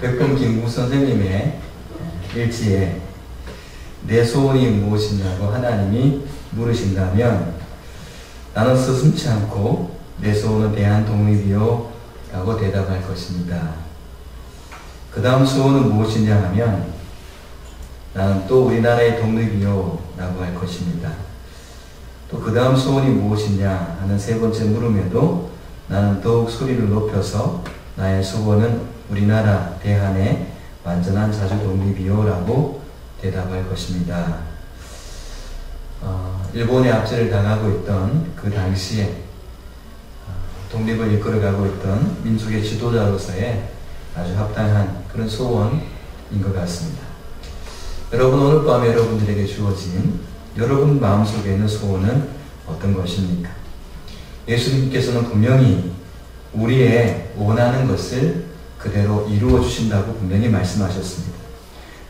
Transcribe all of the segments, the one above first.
백범 김구 선생님의 일지에 내 소원이 무엇이냐고 하나님이 물으신다면 나는 서슴지 않고 내 소원은 대한독립이요 라고 대답할 것입니다. 그 다음 소원은 무엇이냐 하면 나는 또 우리나라의 독립이요 라고 할 것입니다. 또 그 다음 소원이 무엇이냐 하는 세 번째 물음에도 나는 더욱 소리를 높여서 나의 소원은 우리나라 대한의 완전한 자주 독립이요 라고 대답할 것입니다. 일본의 압제를 당하고 있던 그 당시에 독립을 이끌어가고 있던 민족의 지도자로서의 아주 합당한 그런 소원인 것 같습니다. 여러분, 오늘 밤 여러분들에게 주어진 여러분 마음속에 있는 소원은 어떤 것입니까? 예수님께서는 분명히 우리의 원하는 것을 그대로 이루어 주신다고 분명히 말씀하셨습니다.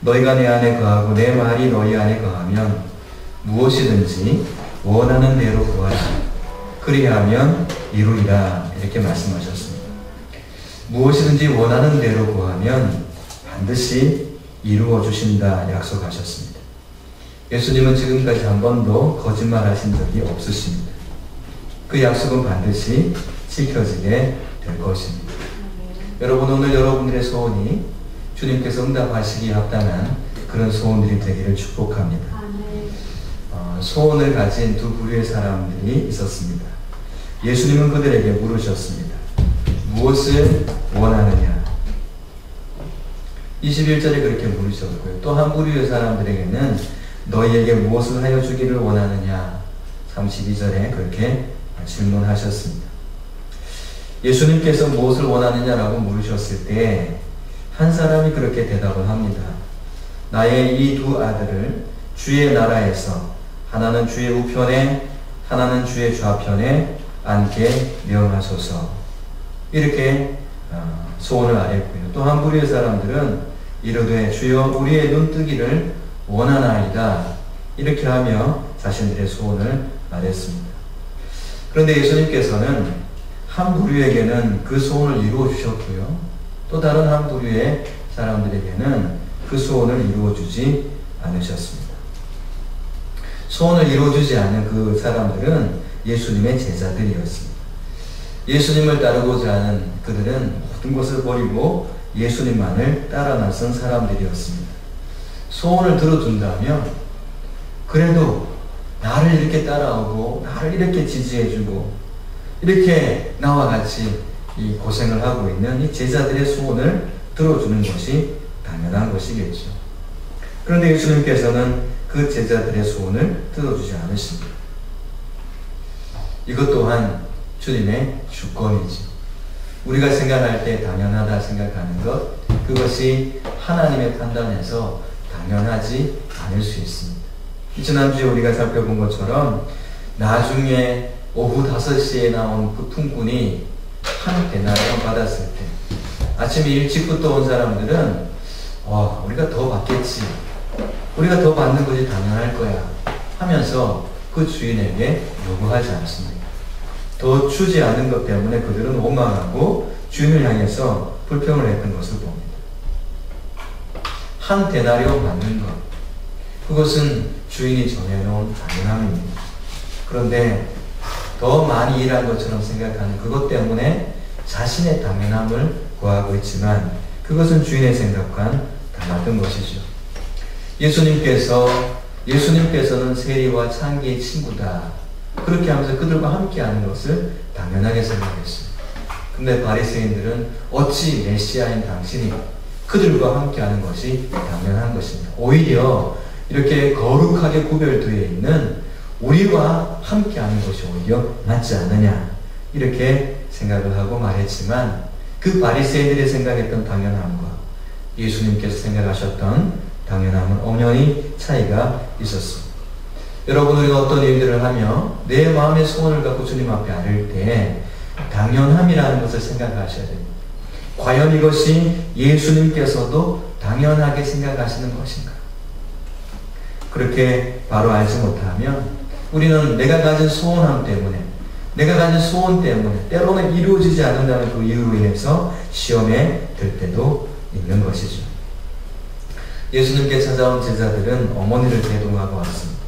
너희가 내 안에 거하고 내 말이 너희 안에 거하면 무엇이든지 원하는 대로 구하라. 그리하면 이루리라. 이렇게 말씀하셨습니다. 무엇이든지 원하는 대로 구하면 반드시 이루어 주신다 약속하셨습니다. 예수님은 지금까지 한 번도 거짓말하신 적이 없으십니다. 그 약속은 반드시 지켜지게 될 것입니다. 여러분, 오늘 여러분들의 소원이 주님께서 응답하시기 합당한 그런 소원들이 되기를 축복합니다. 소원을 가진 두 부류의 사람들이 있었습니다. 예수님은 그들에게 물으셨습니다. 무엇을 원하느냐? 21절에 그렇게 물으셨고요. 또 한 부류의 사람들에게는 너희에게 무엇을 하여 주기를 원하느냐? 32절에 그렇게 질문하셨습니다. 예수님께서 무엇을 원하느냐라고 물으셨을 때 한 사람이 그렇게 대답을 합니다. 나의 이 두 아들을 주의 나라에서 하나는 주의 우편에 하나는 주의 좌편에 앉게 명하소서. 이렇게 소원을 아뢰고요. 또 한 부류의 사람들은 이르되 주여 우리의 눈뜨기를 원하나이다. 이렇게 하며 자신들의 소원을 아뢰습니다. 그런데 예수님께서는 한 부류에게는 그 소원을 이루어 주셨고요. 또 다른 한 부류의 사람들에게는 그 소원을 이루어 주지 않으셨습니다. 소원을 이루어 주지 않은 그 사람들은 예수님의 제자들이었습니다. 예수님을 따르고자 하는 그들은 모든 것을 버리고 예수님만을 따라 나선 사람들이었습니다. 소원을 들어준다면 그래도 나를 이렇게 따라오고 나를 이렇게 지지해주고 이렇게 나와 같이 이 고생을 하고 있는 이 제자들의 소원을 들어주는 것이 당연한 것이겠죠. 그런데 예수님께서는 그 제자들의 소원을 들어주지 않으십니다. 이것 또한 주님의 주권이죠. 우리가 생각할 때 당연하다 생각하는 것, 그것이 하나님의 판단에서 당연하지 않을 수 있습니다. 지난주에 우리가 살펴본 것처럼 나중에 오후 5시에 나온 그 품꾼이 한 데나리온 받았을 때 아침에 일찍부터 온 사람들은 우리가 더 받겠지, 우리가 더 받는 것이 당연할 거야 하면서 그 주인에게 요구하지 않습니다. 더 주지 않은 것 때문에 그들은 원망하고 주인을 향해서 불평을 했던 것을 봅니다. 한 데나리온 받는 것, 그것은 주인이 정해놓은 당연함입니다. 그런데 더 많이 일한 것처럼 생각하는 그것 때문에 자신의 당연함을 구하고 있지만 그것은 주인의 생각과는 달랐던 것이죠. 예수님께서는 세리와 창기의 친구다. 그렇게 하면서 그들과 함께하는 것을 당연하게 생각했어요. 근데 바리새인들은 어찌 메시아인 당신이 그들과 함께하는 것이 당연한 것입니다. 오히려 이렇게 거룩하게 구별되어 있는 우리와 함께하는 것이 오히려 낫지 않느냐 이렇게 생각을 하고 말했지만 그 바리새인들이 생각했던 당연함과 예수님께서 생각하셨던 당연함은 엄연히 차이가 있었습니다. 여러분, 우리가 어떤 일들을 하며 내 마음의 소원을 갖고 주님 앞에 아뢰을 때 당연함이라는 것을 생각하셔야 됩니다. 과연 이것이 예수님께서도 당연하게 생각하시는 것인가? 그렇게 바로 알지 못하면 우리는 내가 가진 소원함 때문에 내가 가진 소원 때문에 때로는 이루어지지 않는다는 그 이유로 인해서 시험에 들 때도 있는 것이죠. 예수님께 찾아온 제자들은 어머니를 대동하고 왔습니다.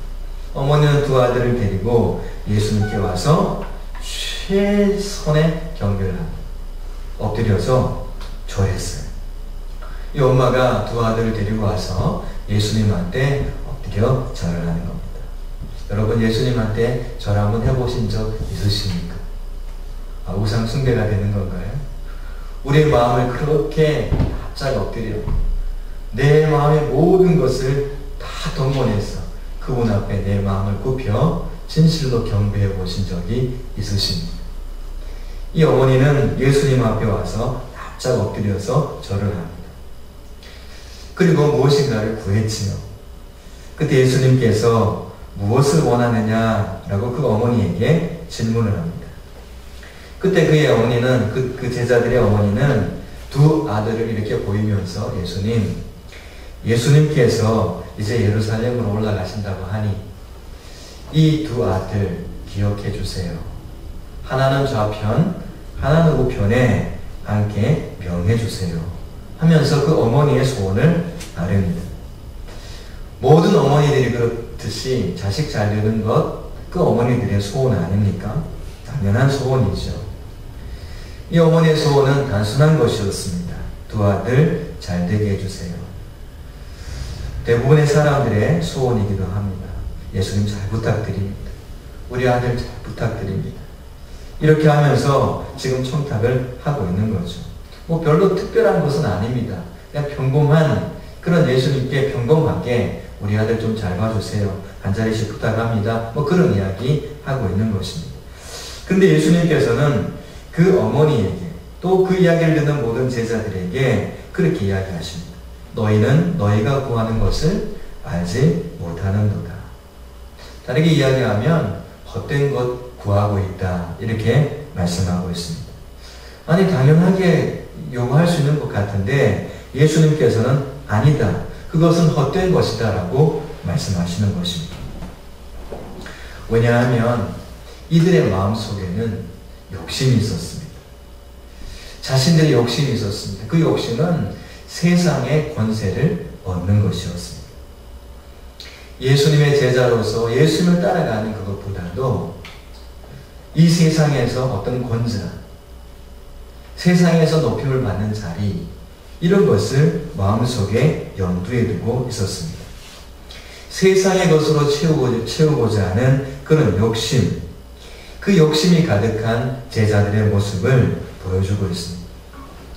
어머니는 두 아들을 데리고 예수님께 와서 최선의 경배를 합니다. 엎드려서 절했어요. 이 엄마가 두 아들을 데리고 와서 예수님한테 엎드려 절을 하는 겁니다. 여러분, 예수님한테 절 한번 해보신 적 있으십니까? 우상 숭배가 되는 건가요? 우리의 마음을 그렇게 바짝 엎드려 내 마음의 모든 것을 다 동원해서 그분 앞에 내 마음을 굽혀 진실로 경배해 보신 적이 있으십니까? 이 어머니는 예수님 앞에 와서 바짝 엎드려서 절을 합니다. 그리고 무엇인가를 구했지요. 그때 예수님께서 무엇을 원하느냐라고 그 어머니에게 질문을 합니다. 그때 그의 어머니는, 그 제자들의 어머니는 두 아들을 이렇게 보이면서 예수님께서 이제 예루살렘으로 올라가신다고 하니 이 두 아들 기억해 주세요. 하나는 좌편, 하나는 우편에 앉게 명해 주세요. 하면서 그 어머니의 소원을 아릅니다. 모든 어머니들이 그렇듯이 자식 잘 되는 것, 그 어머니들의 소원 아닙니까? 당연한 소원이죠. 이 어머니의 소원은 단순한 것이었습니다. 두 아들 잘 되게 해주세요. 대부분의 사람들의 소원이기도 합니다. 예수님 잘 부탁드립니다. 우리 아들 잘 부탁드립니다. 이렇게 하면서 지금 청탁을 하고 있는 거죠. 별로 특별한 것은 아닙니다. 그냥 평범한 그런 예수님께 평범하게 우리 아들 좀 잘 봐주세요. 한 자리씩 부탁합니다. 그런 이야기 하고 있는 것입니다. 근데 예수님께서는 그 어머니에게 또 그 이야기를 듣는 모든 제자들에게 그렇게 이야기하십니다. 너희는 너희가 구하는 것을 알지 못하는도다. 다르게 이야기하면 헛된 것 구하고 있다. 이렇게 말씀하고 있습니다. 아니, 당연하게 요구할 수 있는 것 같은데 예수님께서는 아니다. 그것은 헛된 것이다 라고 말씀하시는 것입니다. 왜냐하면 이들의 마음속에는 욕심이 있었습니다. 자신들의 욕심이 있었습니다. 그 욕심은 세상의 권세를 얻는 것이었습니다. 예수님의 제자로서 예수님을 따라가는 그것보다도 이 세상에서 어떤 권자, 세상에서 높임을 받는 자리, 이런 것을 마음속에 염두에 두고 있었습니다. 세상의 것으로 채우고자 하는 그런 욕심, 그 욕심이 가득한 제자들의 모습을 보여주고 있습니다.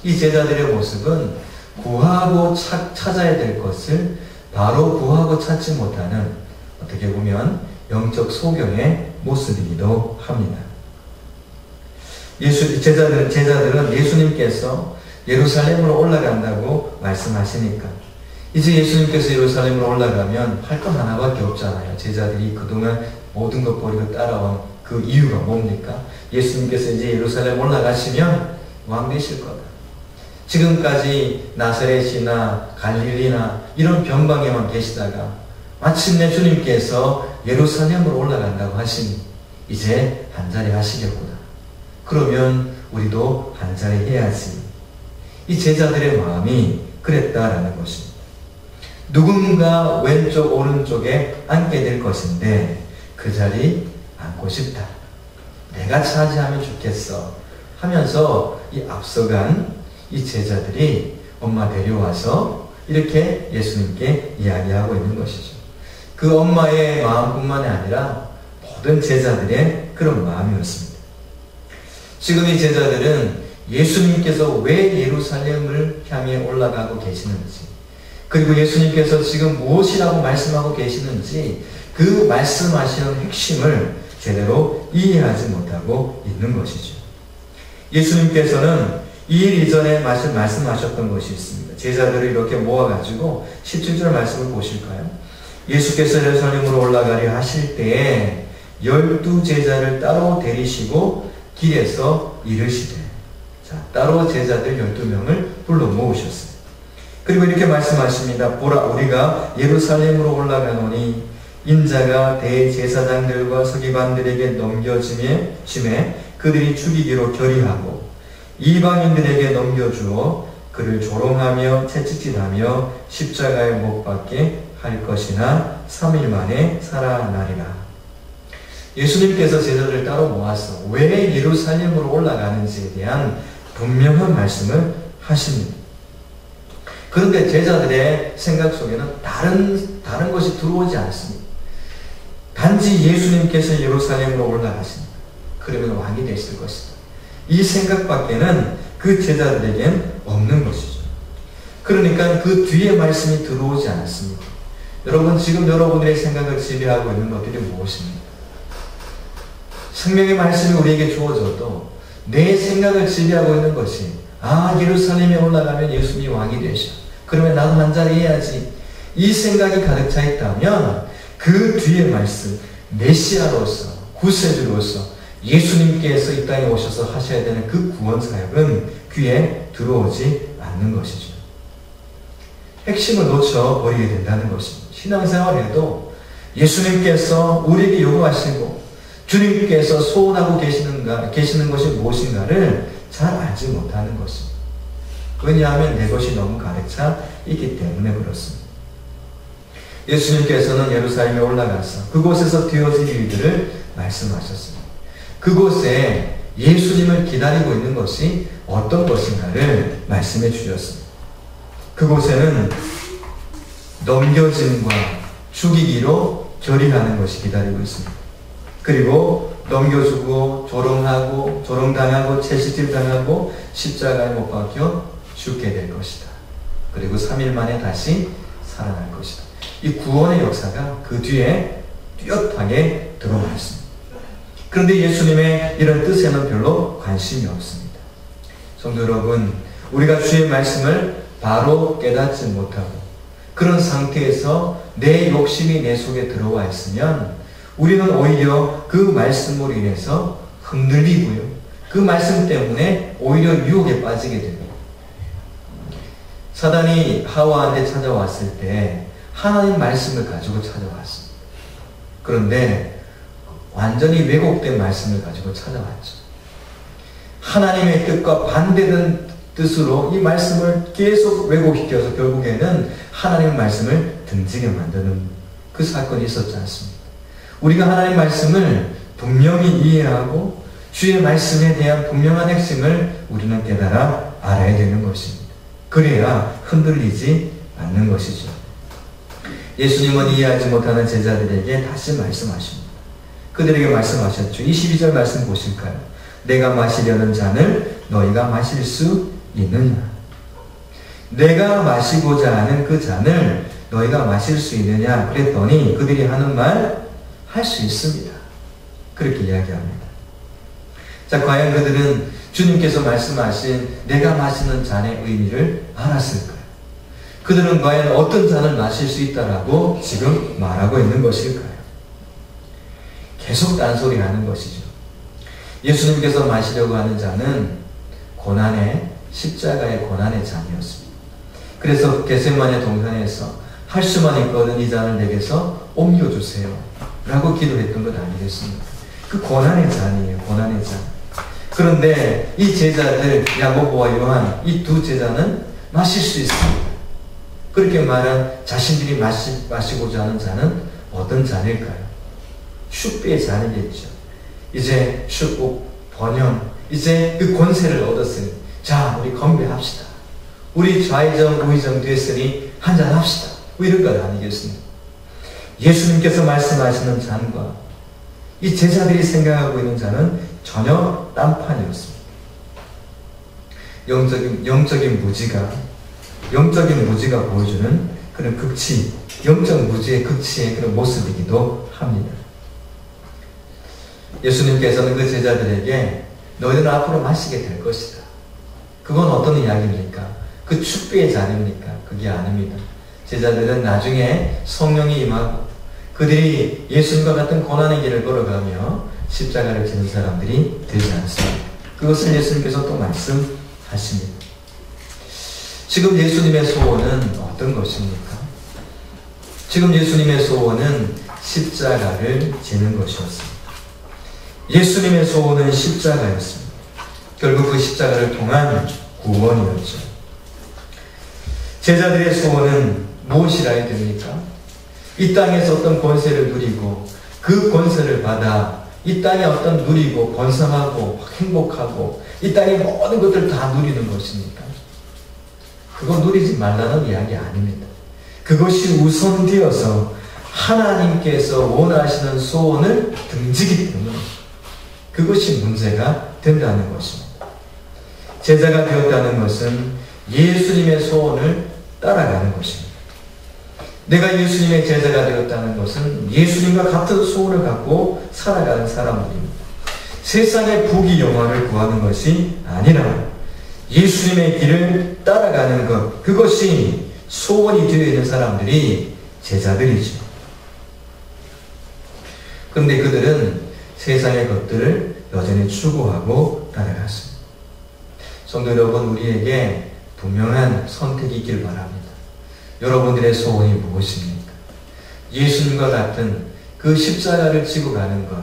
이 제자들의 모습은 구하고 찾아야 될 것을 바로 구하고 찾지 못하는, 어떻게 보면 영적 소경의 모습이기도 합니다. 제자들은 예수님께서 예루살렘으로 올라간다고 말씀하시니까 이제 예수님께서 예루살렘으로 올라가면 할 건 하나밖에 없잖아요. 제자들이 그동안 모든 것 버리고 따라온 그 이유가 뭡니까? 예수님께서 이제 예루살렘 올라가시면 왕 되실 거다. 지금까지 나사렛이나 갈릴리나 이런 변방에만 계시다가 마침내 주님께서 예루살렘으로 올라간다고 하시니 이제 한자리 하시겠구나. 그러면 우리도 한자리 해야지. 이 제자들의 마음이 그랬다라는 것입니다. 누군가 왼쪽 오른쪽에 앉게 될 것인데 그 자리 앉고 싶다. 내가 차지하면 좋겠어. 하면서 이 앞서간 이 제자들이 엄마 데려와서 이렇게 예수님께 이야기하고 있는 것이죠. 그 엄마의 마음뿐만이 아니라 모든 제자들의 그런 마음이었습니다. 지금 이 제자들은 예수님께서 왜 예루살렘을 향해 올라가고 계시는지, 그리고 예수님께서 지금 무엇이라고 말씀하고 계시는지 그 말씀하시는 핵심을 제대로 이해하지 못하고 있는 것이죠. 예수님께서는 이 일 이전에 말씀하셨던 것이 있습니다. 제자들을 이렇게 모아가지고 17절 말씀을 보실까요? 예수께서 예루살렘으로 올라가려 하실 때에 12제자를 따로 데리시고 길에서 이르시되, 따로 제자들 12명을 불러 모으셨어요. 그리고 이렇게 말씀하십니다. 보라, 우리가 예루살렘으로 올라가노니 인자가 대제사장들과 서기관들에게 넘겨짐에 그들이 죽이기로 결의하고 이방인들에게 넘겨주어 그를 조롱하며 채찍질하며 십자가에 못 박게 할 것이나 3일 만에 살아나리라. 예수님께서 제자들을 따로 모아서 왜 예루살렘으로 올라가는지에 대한 분명한 말씀을 하십니다. 그런데 제자들의 생각 속에는 다른 것이 들어오지 않습니다. 단지 예수님께서 예루살렘으로 올라가십니다. 그러면 왕이 되실 것이다. 이 생각밖에는 그 제자들에겐 없는 것이죠. 그러니까 그 뒤에 말씀이 들어오지 않았습니다. 여러분, 지금 여러분들의 생각을 지배하고 있는 것들이 무엇입니까? 생명의 말씀이 우리에게 주어져도 내 생각을 지배하고 있는 것이 예루살렘에 올라가면 예수님이 왕이 되셔. 그러면 나도 한 자리 해야지. 이 생각이 가득 차 있다면 그 뒤에 말씀, 메시아로서, 구세주로서 예수님께서 이 땅에 오셔서 하셔야 되는 그 구원 사역은 귀에 들어오지 않는 것이죠. 핵심을 놓쳐버리게 된다는 것입니다. 신앙생활에도 예수님께서 우리에게 요구하시고 주님께서 소원하고 계시는 것이 무엇인가를 잘 알지 못하는 것입니다. 왜냐하면 내 것이 너무 가득 차 있기 때문에 그렇습니다. 예수님께서는 예루살렘에 올라가서 그곳에서 되어질 일들을 말씀하셨습니다. 그곳에 예수님을 기다리고 있는 것이 어떤 것인가를 말씀해 주셨습니다. 그곳에는 넘겨짐과 죽이기로 결의하는 것이 기다리고 있습니다. 그리고 넘겨주고 조롱하고 조롱당하고 채찍질당하고 십자가에 못 박혀 죽게 될 것이다. 그리고 3일 만에 다시 살아날 것이다. 이 구원의 역사가 그 뒤에 뚜렷하게 드러나 있습니다. 그런데 예수님의 이런 뜻에는 별로 관심이 없습니다. 성도 여러분, 우리가 주의 말씀을 바로 깨닫지 못하고 그런 상태에서 내 욕심이 내 속에 들어와 있으면 우리는 오히려 그 말씀으로 인해서 흔들리고요. 그 말씀 때문에 오히려 유혹에 빠지게 됩니다. 사단이 하와한테 찾아왔을 때 하나님 말씀을 가지고 찾아왔습니다. 그런데 완전히 왜곡된 말씀을 가지고 찾아왔죠. 하나님의 뜻과 반대된 뜻으로 이 말씀을 계속 왜곡시켜서 결국에는 하나님의 말씀을 등지게 만드는 그 사건이 있었지 않습니까? 우리가 하나님의 말씀을 분명히 이해하고 주의 말씀에 대한 분명한 핵심을 우리는 깨달아 알아야 되는 것입니다. 그래야 흔들리지 않는 것이죠. 예수님은 이해하지 못하는 제자들에게 다시 말씀하십니다. 그들에게 말씀하셨죠. 22절 말씀 보실까요? 내가 마시려는 잔을 너희가 마실 수 있느냐? 내가 마시고자 하는 그 잔을 너희가 마실 수 있느냐? 그랬더니 그들이 하는 말 할 수 있습니다. 그렇게 이야기합니다. 자, 과연 그들은 주님께서 말씀하신 내가 마시는 잔의 의미를 알았을까요? 그들은 과연 어떤 잔을 마실 수 있다라고 지금 말하고 있는 것일까요? 계속 딴소리 하는 것이죠. 예수님께서 마시려고 하는 잔은 고난의 십자가의 고난의 잔이었습니다. 그래서 겟세마네 동산에서 할 수만 있거든 이 잔을 내게서 옮겨주세요 라고 기도했던 것 아니겠습니까? 그 고난의 잔이에요. 고난의 잔. 그런데 이 제자들 야고보와 요한 이 두 제자는 마실 수 있습니다. 그렇게 말한 자신들이 마시고자 하는 잔은 어떤 잔일까요? 슈페의 잔이겠죠. 이제 슈국 번영 이제 그 권세를 얻었으니 자 우리 건배합시다. 우리 좌의정 우의정 됐으니 한잔합시다. 뭐 이런 것 아니겠습니까? 예수님께서 말씀하시는 잔과 이 제자들이 생각하고 있는 잔은 전혀 딴판이었습니다. 영적인 무지가 보여주는 그런 극치, 영적 무지의 극치의 그런 모습이기도 합니다. 예수님께서는 그 제자들에게 너희들은 앞으로 마시게 될 것이다. 그건 어떤 이야기입니까? 그 축배의 잔입니까? 그게 아닙니다. 제자들은 나중에 성령이 임하고 그들이 예수님과 같은 고난의 길을 걸어가며 십자가를 지는 사람들이 되지 않습니다. 그것을 예수님께서 또 말씀하십니다. 지금 예수님의 소원은 어떤 것입니까? 지금 예수님의 소원은 십자가를 지는 것이었습니다. 예수님의 소원은 십자가였습니다. 결국 그 십자가를 통한 구원이었죠. 제자들의 소원은 무엇이라 해야 됩니까? 이 땅에서 어떤 권세를 누리고 그 권세를 받아 이 땅에 어떤 누리고 번성하고 행복하고 이 땅의 모든 것들을 다 누리는 것입니까? 그거 누리지 말라는 이야기 아닙니다. 그것이 우선되어서 하나님께서 원하시는 소원을 등지기 때문에 그것이 문제가 된다는 것입니다. 제자가 되었다는 것은 예수님의 소원을 따라가는 것입니다. 내가 예수님의 제자가 되었다는 것은 예수님과 같은 소원을 갖고 살아가는 사람들입니다. 세상의 부귀영화를 구하는 것이 아니라 예수님의 길을 따라가는 것, 그것이 소원이 되어 있는 사람들이 제자들이죠. 그런데 그들은 세상의 것들을 여전히 추구하고 따라갔습니다. 성도 여러분, 우리에게 분명한 선택이 있길 바랍니다. 여러분들의 소원이 무엇입니까? 예수님과 같은 그 십자가를 지고 가는 것,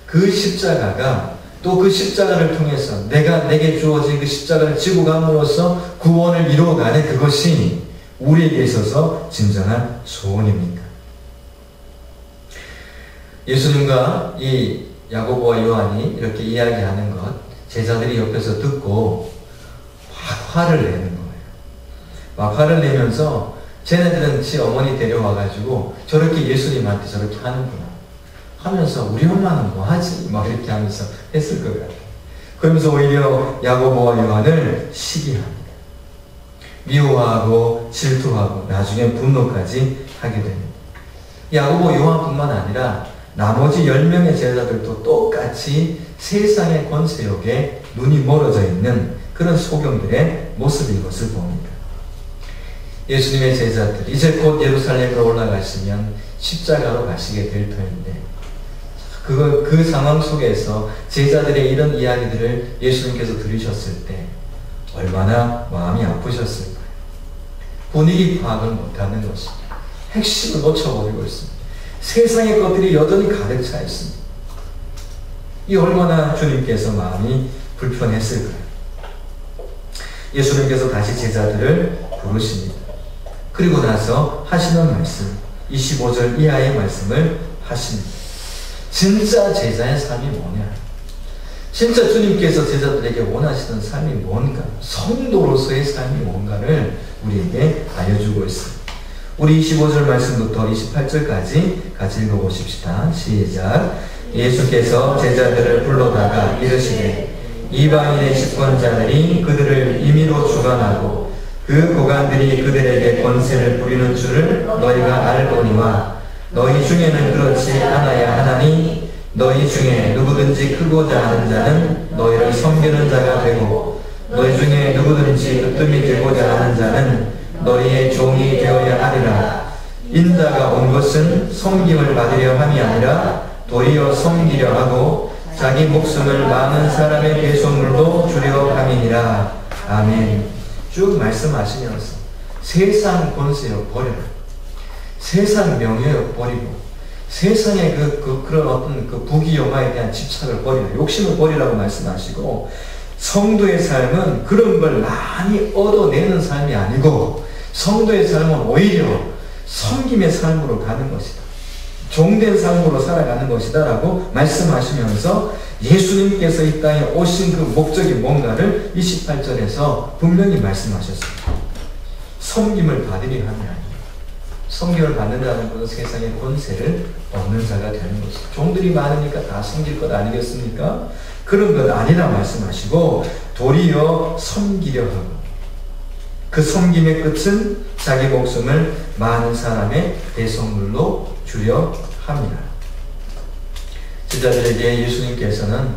그 십자가가 또 그 십자가를 통해서 내게 주어진 그 십자가를 지고 감으로써 구원을 이루어가는 그것이 우리에게 있어서 진정한 소원입니까? 예수님과 이 야고보와 요한이 이렇게 이야기하는 것, 제자들이 옆에서 듣고 화를 내는 거예요. 막 화를 내면서 쟤네들은 지 어머니 데려와가지고 저렇게 예수님한테 저렇게 하는구나 하면서 우리 엄마는 뭐하지? 막 이렇게 하면서 했을 것 같아요. 그러면서 오히려 야고보와 요한을 시기합니다. 미워하고 질투하고 나중에 분노까지 하게 됩니다. 야고보 요한뿐만 아니라 나머지 10명의 제자들도 똑같이 세상의 권세욕에 눈이 멀어져 있는 그런 소경들의 모습인 것을 봅니다. 예수님의 제자들, 이제 곧 예루살렘으로 올라가시면 십자가로 가시게 될 터인데 그 상황 속에서 제자들의 이런 이야기들을 예수님께서 들으셨을 때 얼마나 마음이 아프셨을까요? 분위기 파악을 못하는 것입니다. 핵심을 놓쳐버리고 있습니다. 세상의 것들이 여전히 가득 차 있습니다. 이 얼마나 주님께서 마음이 불편했을까요? 예수님께서 다시 제자들을 부르십니다. 그리고 나서 하시는 말씀, 25절 이하의 말씀을 하십니다. 진짜 제자의 삶이 뭐냐? 진짜 주님께서 제자들에게 원하시는 삶이 뭔가? 성도로서의 삶이 뭔가를 우리에게 알려주고 있습니다. 우리 25절 말씀부터 28절까지 같이 읽어보십시다. 시작. 예수께서 제자들을 불러다가 이르시되 이방인의 집권자들이 그들을 임의로 주관하고 그 고관들이 그들에게 권세를 부리는 줄을 너희가 알거니와 너희 중에는 그렇지 않아야 하나니 너희 중에 누구든지 크고자 하는 자는 너희를 섬기는 자가 되고 너희 중에 누구든지 으뜸이 되고자 하는 자는 너희의 종이 되어야 하리라. 인자가 온 것은 섬김을 받으려 함이 아니라 도리어 섬기려 하고 자기 목숨을 많은 사람의 배송물로 주려 함이니라. 아멘. 쭉 말씀하시면서 세상 권세욕 버려라. 세상 명예욕 버리고 세상의 그런 어떤 그 부귀영화에 대한 집착을 버리라. 욕심을 버리라고 말씀하시고 성도의 삶은 그런 걸 많이 얻어내는 삶이 아니고 성도의 삶은 오히려 섬김의 삶으로 가는 것이다. 종된 삶으로 살아가는 것이다 라고 말씀하시면서 예수님께서 이 땅에 오신 그 목적이 뭔가를 28절에서 분명히 말씀하셨습니다. 섬김을 받으려 함이 아니라 섬김을 받는다는 것은 세상의 권세를 얻는 자가 되는 것이죠. 종들이 많으니까 다 섬길 것 아니겠습니까? 그런 것 아니라 말씀하시고 도리어 섬기려 하고 그 섬김의 끝은 자기 목숨을 많은 사람의 대속물로 주려 합니다. 제자들에게 예수님께서는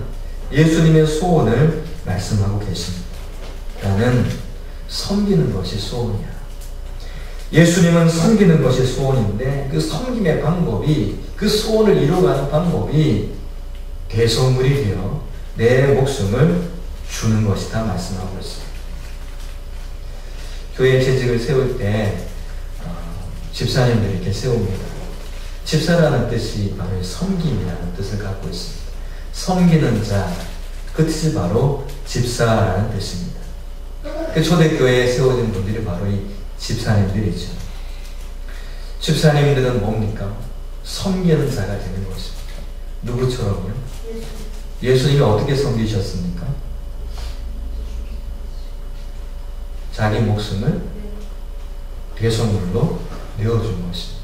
예수님의 소원을 말씀하고 계십니다. 나는 섬기는 것이 소원이야. 예수님은 섬기는 것이 소원인데 그 섬김의 방법이 그 소원을 이루어가는 방법이 대속물이 되어 내 목숨을 주는 것이다 말씀하고 있습니다. 교회 재직을 세울 때 집사님들이 이렇게 세웁니다. 집사라는 뜻이 바로 섬김이라는 뜻을 갖고 있습니다. 섬기는 자, 그 뜻이 바로 집사라는 뜻입니다. 그 초대교회에 세워진 분들이 바로 이 집사님들이죠. 집사님들은 뭡니까? 섬기는 자가 되는 것입니다. 누구처럼요? 예수님이 어떻게 섬기셨습니까? 자기 목숨을 대속물로 내어준 것입니다.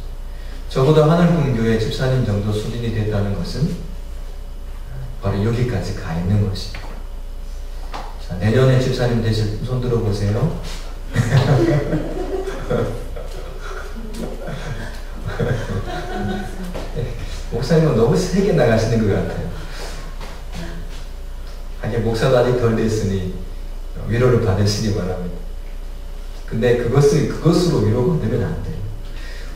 적어도 하늘분교회 집사님 정도 수준이 됐다는 것은 바로 여기까지 가 있는 것입니다. 자, 내년에 집사님 되실 분 손 들어보세요. 목사님은 너무 세게 나가시는 것 같아요. 하긴 목사도 아직 덜 됐으니 위로를 받으시기 바랍니다. 근데 그것으로 위로가 되면 안 돼요.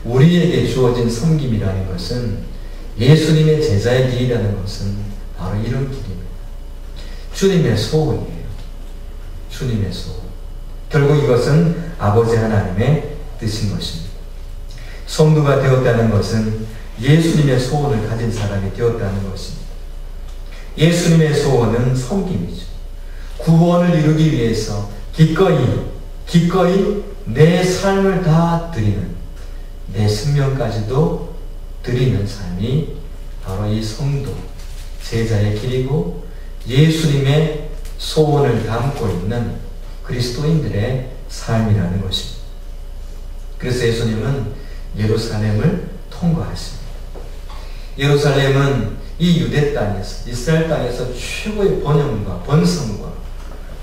우리에게 주어진 섬김이라는 것은, 예수님의 제자의 길이라는 것은 바로 이런 길입니다. 주님의 소원이에요. 주님의 소원. 결국 이것은 아버지 하나님의 뜻인 것입니다. 성도가 되었다는 것은 예수님의 소원을 가진 사람이 되었다는 것입니다. 예수님의 소원은 섬김이죠. 구원을 이루기 위해서 기꺼이 내 삶을 다 드리는, 내 생명까지도 드리는 삶이 바로 이 성도, 제자의 길이고 예수님의 소원을 담고 있는 그리스도인들의 삶이라는 것입니다. 그래서 예수님은 예루살렘을 통과하십니다. 예루살렘은 이 유대 땅에서, 이스라엘 땅에서 최고의 번영과 번성과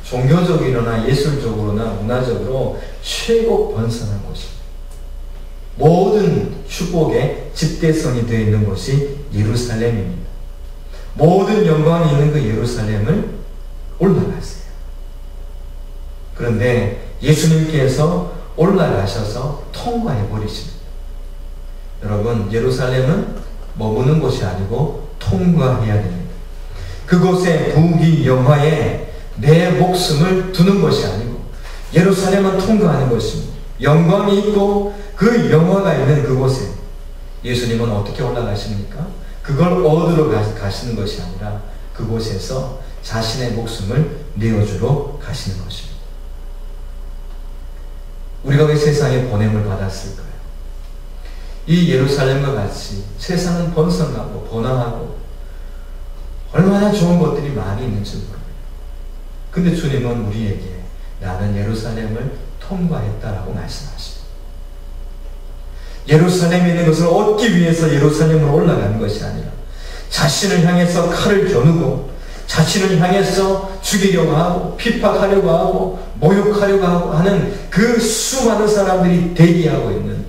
종교적이거나 예술적으로나 문화적으로 최고 번성한 곳입니다. 모든 축복의 집대성이 되어 있는 곳이 예루살렘입니다. 모든 영광이 있는 그 예루살렘을 올라갔어요. 그런데 예수님께서 올라가셔서 통과해 버리십니다. 여러분, 예루살렘은 머무는 곳이 아니고 통과해야 됩니다. 그곳의 부귀 영화에 내 목숨을 두는 것이 아니고 예루살렘은 통과하는 것입니다. 영광이 있고 그 영화가 있는 그곳에 예수님은 어떻게 올라가십니까? 그걸 얻으러 가시는 것이 아니라 그곳에서 자신의 목숨을 내어주러 가시는 것입니다. 우리가 왜 세상에 보냄을 받았을까요? 이 예루살렘과 같이 세상은 번성하고 번화하고 얼마나 좋은 것들이 많이 있는지 모릅니다. 근데 주님은 우리에게 나는 예루살렘을 통과했다라고 말씀하십니다. 예루살렘에 있는 것을 얻기 위해서 예루살렘으로 올라가는 것이 아니라 자신을 향해서 칼을 겨누고 자신을 향해서 죽이려고 하고 핍박하려고 하고 모욕하려고 하고 하는 그 수많은 사람들이 대기하고 있는,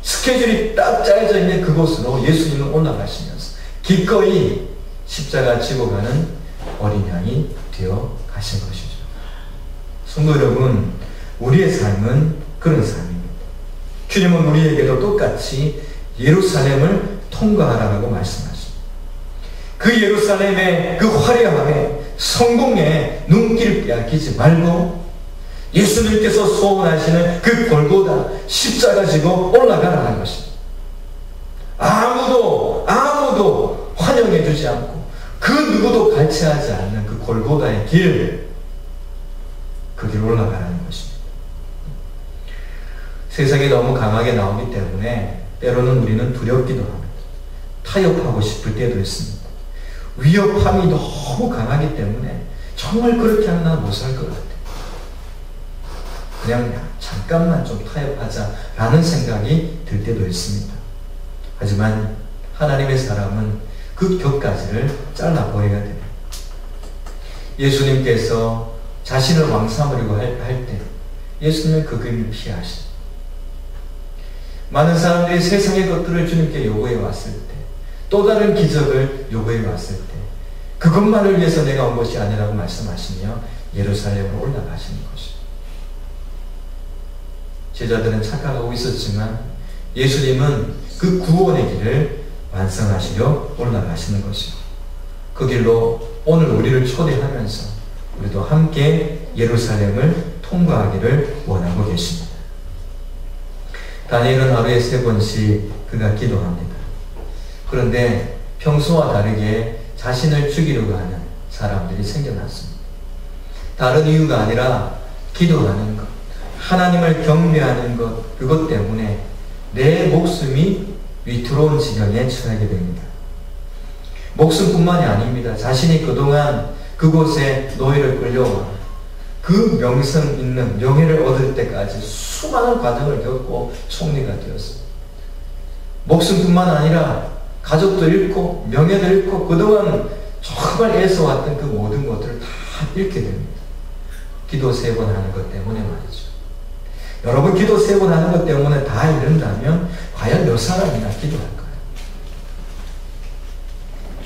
스케줄이 딱 짜여져 있는 그곳으로 예수님은 올라가시면서 기꺼이 십자가 지고 가는 어린 양이 되어 가신 것이죠. 성도 여러분, 우리의 삶은 그런 삶입니다. 주님은 우리에게도 똑같이 예루살렘을 통과하라고 말씀하십니다. 그 예루살렘의 그 화려함에, 성공에 눈길을 빼앗기지 말고 예수님께서 소원하시는 그 골고다 십자가 지고 올라가라는 것입니다. 아무도 환영해 주지 않고 그 누구도 갈취하지 않는 그 골고다의 길, 그 길 올라가라는 것입니다. 세상이 너무 강하게 나오기 때문에 때로는 우리는 두렵기도 합니다. 타협하고 싶을 때도 있습니다. 위협함이 너무 강하기 때문에 정말 그렇게 하면 난 못 살 것 같아요. 그냥 잠깐만 좀 타협하자라는 생각이 들 때도 있습니다. 하지만 하나님의 사람은 그 곁가지를 잘라버려야 됩니다. 예수님께서 자신을 왕 삼으려고 할 때 예수님은 그 길을 피하시죠. 많은 사람들이 세상의 것들을 주님께 요구해 왔을 때, 또 다른 기적을 요구해 왔을 때 그것만을 위해서 내가 온 것이 아니라고 말씀하시며 예루살렘으로 올라가시는 것이죠. 제자들은 착각하고 있었지만 예수님은 그 구원의 길을 완성하시려 올라가시는 것이죠. 그 길로 오늘 우리를 초대하면서 우리도 함께 예루살렘을 통과하기를 원하고 계십니다. 다니엘은 하루에 3번씩 그가 기도합니다. 그런데 평소와 다르게 자신을 죽이려고 하는 사람들이 생겨났습니다. 다른 이유가 아니라 기도하는 것, 하나님을 경배하는 것, 그것 때문에 내 목숨이 위태로운 지경에 처하게 됩니다. 목숨뿐만이 아닙니다. 자신이 그동안 그곳에 노예를 끌려와 그 명성 있는 명예를 얻을 때까지 수많은 과정을 겪고 총리가 되었습니다. 목숨뿐만 아니라 가족도 잃고 명예도 잃고 그동안 정말 애써왔던 그 모든 것들을 다 잃게 됩니다. 기도 3번 하는 것 때문에 말이죠. 여러분, 기도 3번 하는 것 때문에 다 잃는다면 과연 몇 사람이나 기도할까요?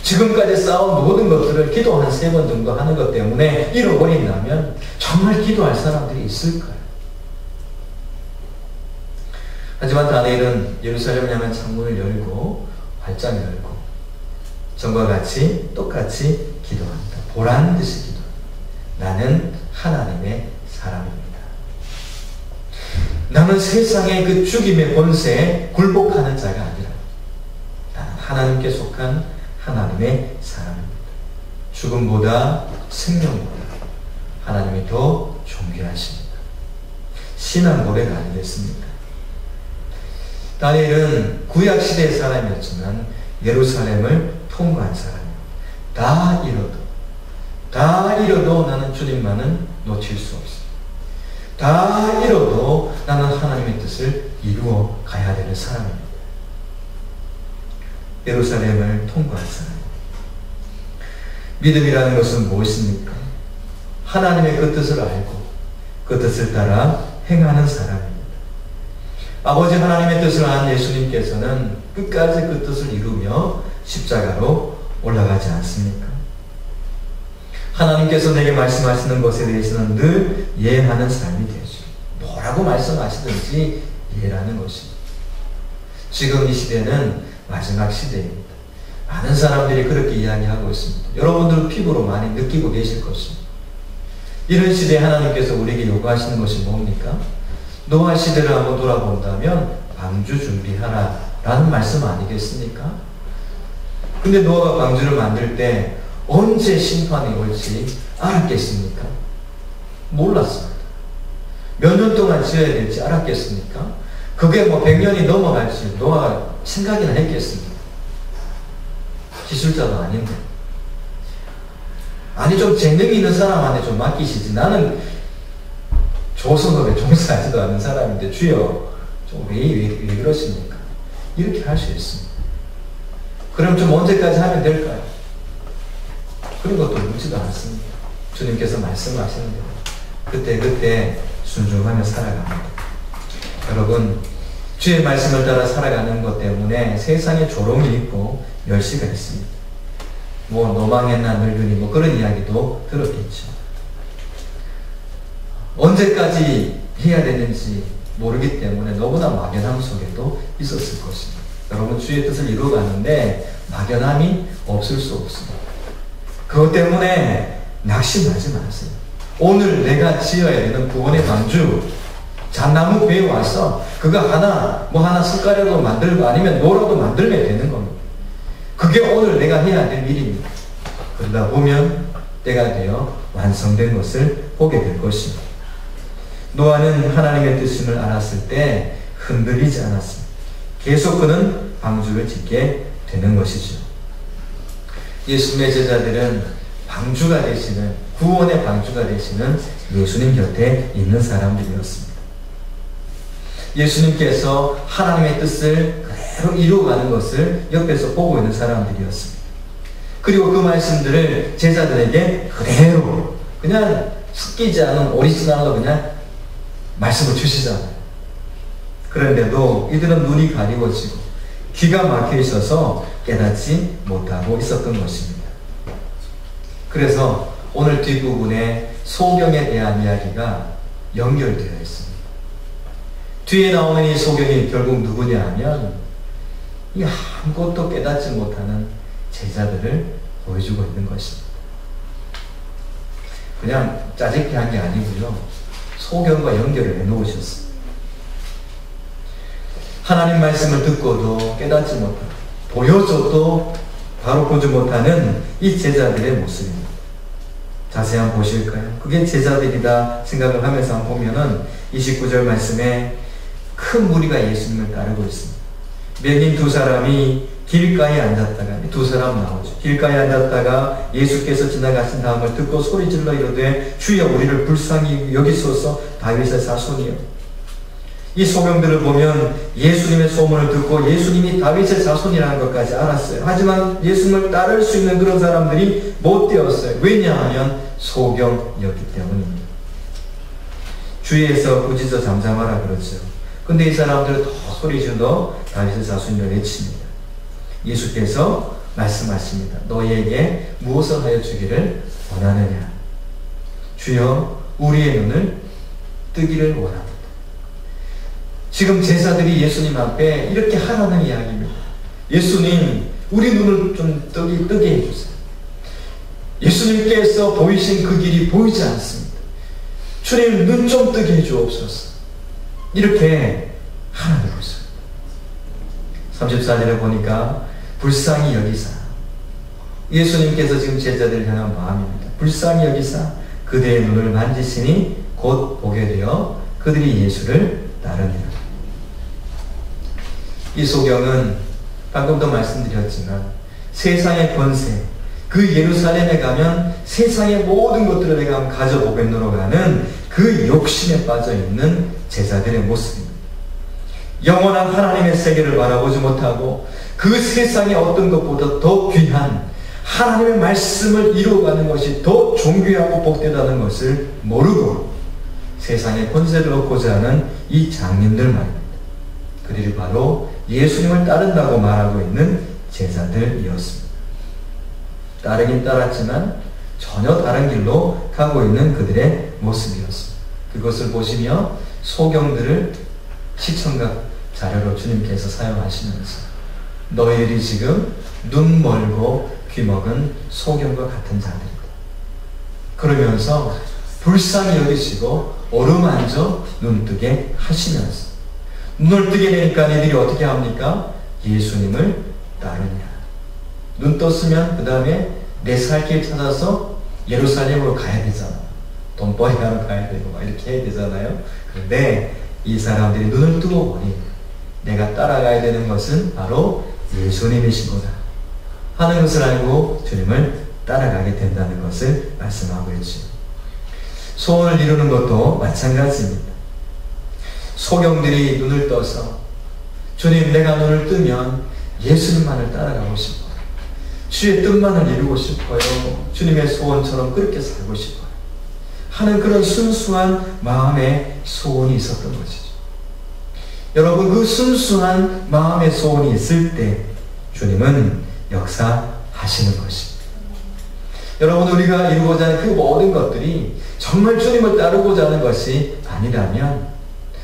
지금까지 쌓은 모든 것들을 기도 한 3번 정도 하는 것 때문에 잃어버린다면 정말 기도할 사람들이 있을까요? 하지만 다니엘은 예루살렘을 향한 창문을 열고 활짝 열고 전과 같이 똑같이 기도한다. 보란 듯이 기도한다. 나는 하나님의 사람입니다. 나는 세상의 그 죽임의 권세에 굴복하는 자가 아니라 나는 하나님께 속한 하나님의 사람입니다. 죽음보다 생명보다 하나님이 더 존귀하십니다. 신앙 고백 아니겠습니까? 다니엘은 구약시대의 사람이었지만 예루살렘을 통과한 사람이에요. 다 잃어도 나는 주님만은 놓칠 수 없습니다. 다 잃어도 나는 하나님의 뜻을 이루어 가야 되는 사람입니다. 예루살렘을 통과한 사람. 믿음이라는 것은 무엇입니까? 하나님의 그 뜻을 알고 그 뜻을 따라 행하는 사람입니다. 아버지 하나님의 뜻을 아는 예수님께서는 끝까지 그 뜻을 이루며 십자가로 올라가지 않습니까? 하나님께서 내게 말씀하시는 것에 대해서는 늘 이해하는 삶이 되죠. 뭐라고 말씀하시든지 이해하는 것입니다. 지금 이 시대는 마지막 시대입니다. 많은 사람들이 그렇게 이야기하고 있습니다. 여러분들 피부로 많이 느끼고 계실 것입니다. 이런 시대에 하나님께서 우리에게 요구하시는 것이 뭡니까? 노아 시대를 한번 돌아본다면 방주 준비하라 라는 말씀 아니겠습니까? 근데 노아가 방주를 만들 때 언제 심판이 올지 알았겠습니까? 몰랐습니다. 몇 년 동안 지어야 될지 알았겠습니까? 그게 100년이 넘어갈지 노아가 생각이나 했겠습니까? 기술자도 아닌데. 아니, 좀 재능이 있는 사람한테 좀 맡기시지. 나는 조선업에 종사하지도 않는 사람인데 주여 좀 왜 그러십니까? 이렇게 할 수 있습니다. 그럼 좀 언제까지 하면 될까요? 그런 것도 묻지도 않습니다. 주님께서 말씀하시는 대로 그때 순종하며 살아갑니다. 여러분, 주의 말씀을 따라 살아가는 것 때문에 세상에 조롱이 있고 멸시가 있습니다. 노망했나 늙으니 그런 이야기도 들었겠죠. 언제까지 해야 되는지 모르기 때문에 너무나 막연함 속에도 있었을 것입니다. 여러분, 주의 뜻을 이루어가는데 막연함이 없을 수 없습니다. 그것 때문에 낙심하지 마세요. 오늘 내가 지어야 되는 구원의 방주, 잣나무 배에 와서 그거 하나 숟가락으로 만들고 아니면 노라도 만들면 되는 겁니다. 그게 오늘 내가 해야 될 일입니다. 그러다 보면 때가 되어 완성된 것을 보게 될 것입니다. 노아는 하나님의 뜻임을 알았을 때 흔들리지 않았습니다. 계속 그는 방주를 짓게 되는 것이죠. 예수님의 제자들은 방주가 되시는, 구원의 방주가 되시는 예수님 곁에 있는 사람들이었습니다. 예수님께서 하나님의 뜻을 그대로 이루어가는 것을 옆에서 보고 있는 사람들이었습니다. 그리고 그 말씀들을 제자들에게 그대로 그냥 섞이지 않은 오리지널로 그냥 말씀을 주시잖아요. 그런데도 이들은 눈이 가리워지고 귀가 막혀 있어서 깨닫지 못하고 있었던 것입니다. 그래서 오늘 뒷부분에 소경에 대한 이야기가 연결되어 있습니다. 뒤에 나오는 이 소경이 결국 누구냐 하면 이 아무것도 깨닫지 못하는 제자들을 보여주고 있는 것입니다. 그냥 짜집기 한 게 아니고요. 소경과 연결을 해놓으셨습니다. 하나님 말씀을 듣고도 깨닫지 못하고 보여줘도 바로 보지 못하는 이 제자들의 모습입니다. 자세히 한번 보실까요? 그게 제자들이다 생각을 하면서 한번 보면은 29절 말씀에 큰 무리가 예수님을 따르고 있습니다. 맹인 두 사람이 길가에 앉았다가, 두 사람 나오죠. 길가에 앉았다가 예수께서 지나가신 다음을 듣고 소리질러 이르되 주여 우리를 불쌍히 여기소서 다윗의 자손이여. 이 소경들을 보면 예수님의 소문을 듣고 예수님이 다윗의 자손이라는 것까지 알았어요. 하지만 예수님을 따를 수 있는 그런 사람들이 못 되었어요. 왜냐하면 소경이었기 때문입니다. 주위에서 꾸짖어 잠잠하라 그러죠. 근데 이 사람들은 더 소리질러 다윗의 자손이라고 외칩니다. 예수께서 말씀하십니다. 너희에게 무엇을 하여 주기를 원하느냐? 주여 우리의 눈을 뜨기를 원합니다. 지금 제자들이 예수님 앞에 이렇게 하라는 이야기입니다. 예수님, 우리 눈을 좀 뜨게 해주세요. 예수님께서 보이신 그 길이 보이지 않습니다. 주님, 눈 좀 뜨게 해주옵소서. 이렇게 하라는 것입니다. 34절에 보니까 불쌍히 여기사, 예수님께서 지금 제자들을 향한 마음입니다. 불쌍히 여기사 그대의 눈을 만지시니 곧 보게 되어 그들이 예수를 따르니라. 이 소경은 방금도 말씀드렸지만 세상의 권세, 그 예루살렘에 가면 세상의 모든 것들을 내가 한번 가져보겠노로 가는 그 욕심에 빠져있는 제자들의 모습입니다. 영원한 하나님의 세계를 바라보지 못하고 그 세상의 어떤 것보다 더 귀한 하나님의 말씀을 이루어가는 것이 더 존귀하고 복되다는 것을 모르고 세상의 권세를 얻고자 하는 이 장님들 말입니다. 그들이 바로 예수님을 따른다고 말하고 있는 제자들이었습니다. 따르긴 따랐지만 전혀 다른 길로 가고 있는 그들의 모습이었습니다. 그것을 보시며 소경들을 시청각 자료로 주님께서 사용하시면서 너희들이 지금 눈 멀고 귀 먹은 소경과 같은 자들이다. 그러면서 불쌍히 여기시고 어루만져 눈뜨게 하시면서 눈을 뜨게 되니까 너희들이 어떻게 합니까? 예수님을 따르냐. 눈 떴으면 그 다음에 내 살 길 찾아서 예루살렘으로 가야 되잖아. 돈벌이 하러 가야 되고 막 이렇게 해야 되잖아요. 그런데 이 사람들이 눈을 뜨고 보니 내가 따라가야 되는 것은 바로 예수님이시구나 하는 것을 알고 주님을 따라가게 된다는 것을 말씀하고 있죠. 소원을 이루는 것도 마찬가지입니다. 소경들이 눈을 떠서 주님, 내가 눈을 뜨면 예수님만을 따라가고 싶어요. 주의 뜻만을 이루고 싶어요. 주님의 소원처럼 그렇게 살고 싶어요 하는 그런 순수한 마음의 소원이 있었던 것이죠. 여러분, 그 순수한 마음의 소원이 있을 때 주님은 역사하시는 것입니다. 여러분, 우리가 이루고자 하는 그 모든 것들이 정말 주님을 따르고자 하는 것이 아니라면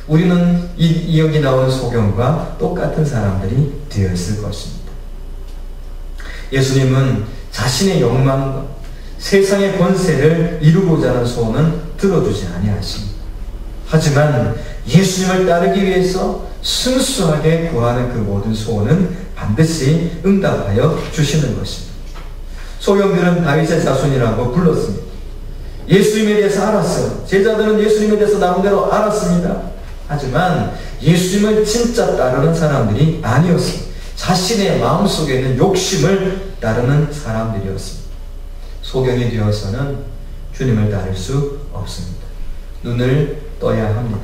우리는 여기 나오는 소경과 똑같은 사람들이 되어 있을 것입니다. 예수님은 자신의 욕망과 세상의 권세를 이루고자 하는 소원은 들어주지 아니하십니다. 하지만 예수님을 따르기 위해서 순수하게 구하는 그 모든 소원은 반드시 응답하여 주시는 것입니다. 소경들은 다윗의 자손이라고 불렀습니다. 예수님에 대해서 알았어요. 제자들은 예수님에 대해서 나름대로 알았습니다. 하지만 예수님을 진짜 따르는 사람들이 아니었습니다. 자신의 마음속에 있는 욕심을 따르는 사람들이었습니다. 소경이 되어서는 주님을 따를 수 없습니다. 눈을 떠야 합니다.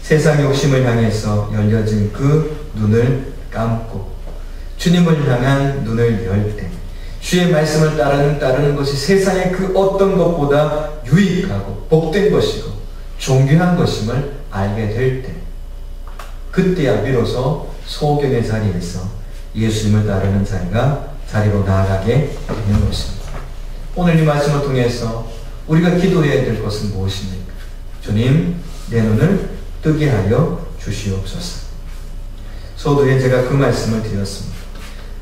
세상 욕심을 향해서 열려진 그 눈을 감고 주님을 향한 눈을 열 때 주의 말씀을 따르는 것이 세상의 그 어떤 것보다 유익하고 복된 것이고 존귀한 것임을 알게 될 때, 그때야 비로소 소경의 자리에서 예수님을 따르는 자리로 나아가게 되는 것입니다. 오늘 이 말씀을 통해서 우리가 기도해야 될 것은 무엇입니까? 주님, 내 눈을 뜨게 하여 주시옵소서. 서두에 제가 그 말씀을 드렸습니다.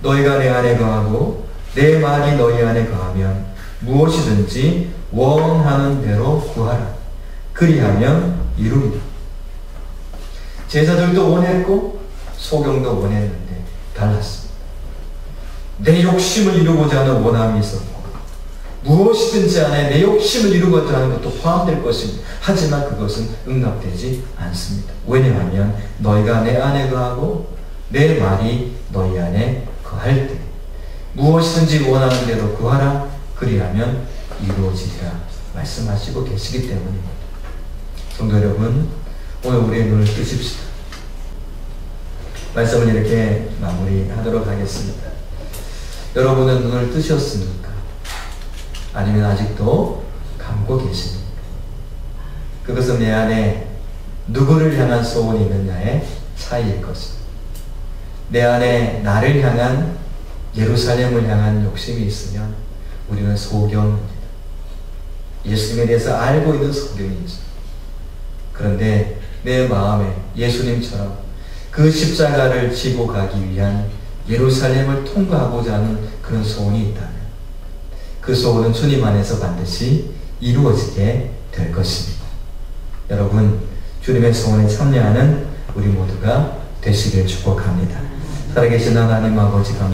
너희가 내 안에 거하고 내 말이 너희 안에 거하면 무엇이든지 원하는 대로 구하라. 그리하면 이루리라. 제자들도 원했고 소경도 원했는데 달랐습니다. 내 욕심을 이루고자 하는 원함이 있었고 무엇이든지 안에 내 욕심을 이루고자 하는 것도 포함될 것입니다. 하지만 그것은 응답되지 않습니다. 왜냐하면 너희가 내 안에 거하고 내 말이 너희 안에 거할 때 무엇이든지 원하는 대로 구하라. 그리하면 이루어지리라 말씀하시고 계시기 때문입니다. 성도 여러분, 오늘 우리의 눈을 뜨십시다. 말씀을 이렇게 마무리하도록 하겠습니다. 여러분은 눈을 뜨셨습니까? 아니면 아직도 감고 계십니까? 그것은 내 안에 누구를 향한 소원이 있느냐의 차이일 것입니다. 내 안에 나를 향한, 예루살렘을 향한 욕심이 있으면 우리는 소경입니다. 예수님에 대해서 알고 있는 소경이죠. 그런데 내 마음에 예수님처럼 그 십자가를 지고 가기 위한 예루살렘을 통과하고자 하는 그런 소원이 있다면 그 소원은 주님 안에서 반드시 이루어지게 될 것입니다. 여러분, 주님의 소원에 참여하는 우리 모두가 되시길 축복합니다. 살아계신 하나님 아버지 감사합니다.